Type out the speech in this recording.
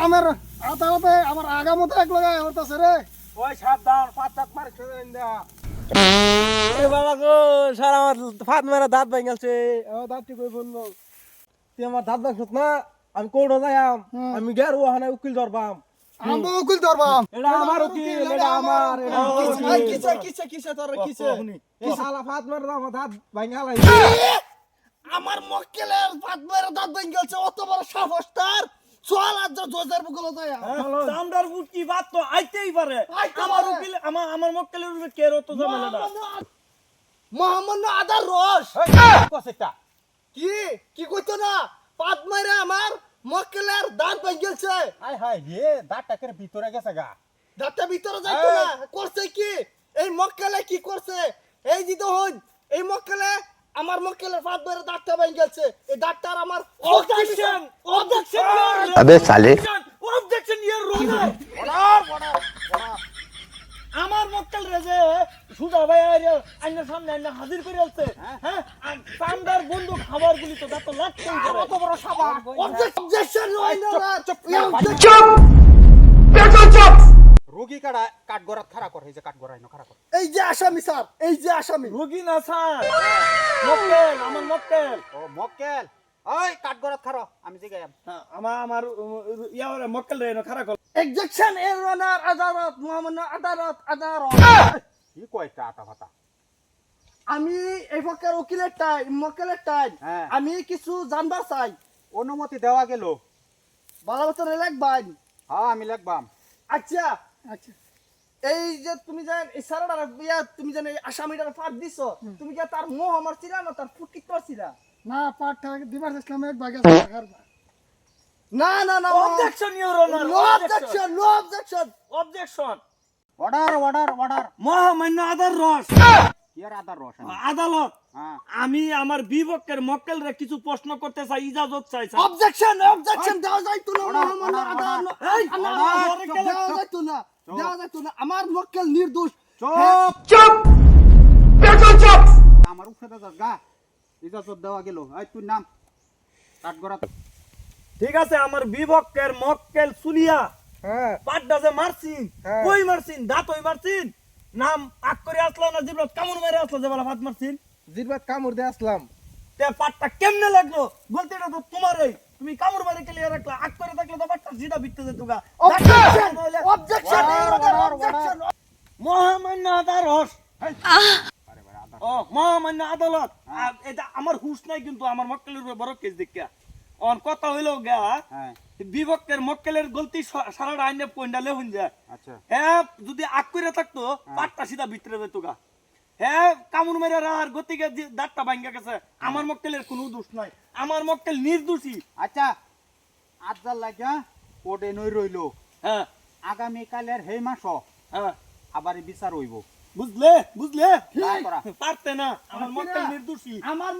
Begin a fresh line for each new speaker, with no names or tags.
আমার আদালতে আমার আগামতে এক লাগায় হতাছে রে।
ওই সাবধান পাঁচ দাঁত মার খেয়ে দা
এ বাবা গো সারা আমার ফাত মেরা দাঁত ভাঙ গেছে
আমার দাঁতটি কই বললো
তুই আমার দাঁত ভাঙছত না আমি কোর্টে যাইম আমি গের ওখানে উকিল ধরবাম
আমো উকিল ধরবাম।
এটা আমার উকিল এটা আমার এটা আমার উকিল।
কিসে কিসে কিসে তোর কিসে
এই শালা ফাত মেরা আমার দাঁত ভাঙা লাই
আমার মক্কেলের ফাত মেরে দাঁত ভেঙে গেছে, অত বড় সাহস তার। চল আজ জোজার বুকলো যায়।
চামড়ার উটকি বাদ তো আইতেই পারে
আইতে
আমার
পারে।
উকিল আমার মক্কেলের উপরে কে রত ঝামেলাটা
মোহাম্মদ আদার রস
কসেটা
কি কি কইতো না পাত মারে আমার মক্কেলের দাঁত ভেঙে গেছে।
হাই হাই রে দাঁতটা করে ভিতরে গেছে গা
দাঁতটা ভিতরে যাইতো না, করছে কি এই মক্কেলে কি করছে? এই যে হন এই মক্কেলে আমার মক্কেলের ফাত মেরে দাঁতটা ভেঙে গেছে। এই দাঁতটার আমার
অবজেকশন অবজেকশন
अबे साले
অবজেকশন ইয়ার রোনার আমার মক্কেল রে যে সুজা ভাই আইনের সামনে আইনা হাজির করে আসছে হ্যাঁ চামড়ার বন্ধু খাবার গুলি তো দাঁত লাগতেই পারে
অত বড় সাবা অবজেকশন
রোগী কাটা কাঠগড়াত খাড়া কর এই যে কাঠগড়াই না খাড়া কর
এই যে আসামি স্যার, এই যে আসামি।
রোগী না স্যার মক্কেল আমার মক্কেল
ও মক্কেল ওই কাঠগড়াত খাড়া আমি জিগাইম
আমার ইয়ার মক্কেল রে খারাপ কর
এক্সেকশন এর রানার আদালত মোহাম্মদ আদালত
কি কয়টা আটা ফাটা
আমি এই পক্ষের উকিলের টাই মক্কেলের টাই
হ্যাঁ।
আমি কিছু জানবার চাই।
অনুমতি দেওয়া গেল
ভালো মতন লিখবাই।
হ্যাঁ আমি লিখবাম
আচ্ছা আচ্ছা এই যে তুমি যে এই সারাটার বিয়া তুমি যে এই আসামিটার ফাঁদ দিছো, তুমি কি তার মোহ আমার ছিলা না তার ফুকিত করছিলা?
না পাঠটা দিবার ইসলাম এক বাগে
না না না
objection your honour
no objection no objection
objection
order order order
মহামান্য আদার রস
কি আর আদার রস
আদালত
হ্যাঁ
আমি আমার বিপক্ষের মক্কেল রে কিছু প্রশ্ন করতে চাই ইজাজত চাই স্যার
অবজেকশন অবজেকশন দেওয়া যাইতো না মোহাম্মদ আদালত
এই,
দেওয়া যাইতো না দেওয়া যাইতো না আমার মক্কেল নির্দোষ।
চুপ আমার উপরে দাও গা ইজাজত দেওয়া গেল এই তুই নাম কাঠগড়াত
ঠিক আছে আমার বিপক্ষের মক্কেল সুলিয়া
হ্যাঁ
পাড্ডা যে মারছিন
হ্যাঁ।
কই মারছিন দাঁত ওই মারছিন নাম আক করে আসলো না জিবরাত কামড় মেরে আসলো যে বলা ভাত মারছিন
জিরবাত কামড় দিয়ে আসলাম
তে পাটটা কেমনে লাগলো গলতিটা তো তোমারই তুমি কামড় মারে ক্লিয়ার রাখলা আক করে থাকলে তো পাটটা জিদা বিটতে যেত গা
অবজেকশন অবজেকশন অবজেকশন
মহামান্য আদালত
আরে ভাই আদার
ও মহামান্য আদালত এটা আমার হুশ নাই কিন্তু আমার মক্কেলের উপরে বড় কেস দেখা অন কথা হইলো গা
হ্যাঁ
বিপক্ষের মক্কেলের গলতি সারাটা আইনে পয়েন্টালে হইন যায়
আচ্ছা
হ্যাঁ যদি আগ করে থাকতো পাটটা সিধা ভিতরে যেত গা হ্যাঁ কামড় মেরে রাহার গতিকে দাঁতটা ভাঙ্গা গেছে আমার মক্কেলের কোনো দোষ নাই আমার মক্কেল নির্দোষী
আচ্ছা আজকাল লাগা কোর্টে নই রইল
হ্যাঁ
আগামী কালের হেই মাস
হ্যাঁ
আবার বিচার হইব
বুঝলে বুঝলে
তাই করা
পারতে না আমার মক্কেল নির্দোষী
আমার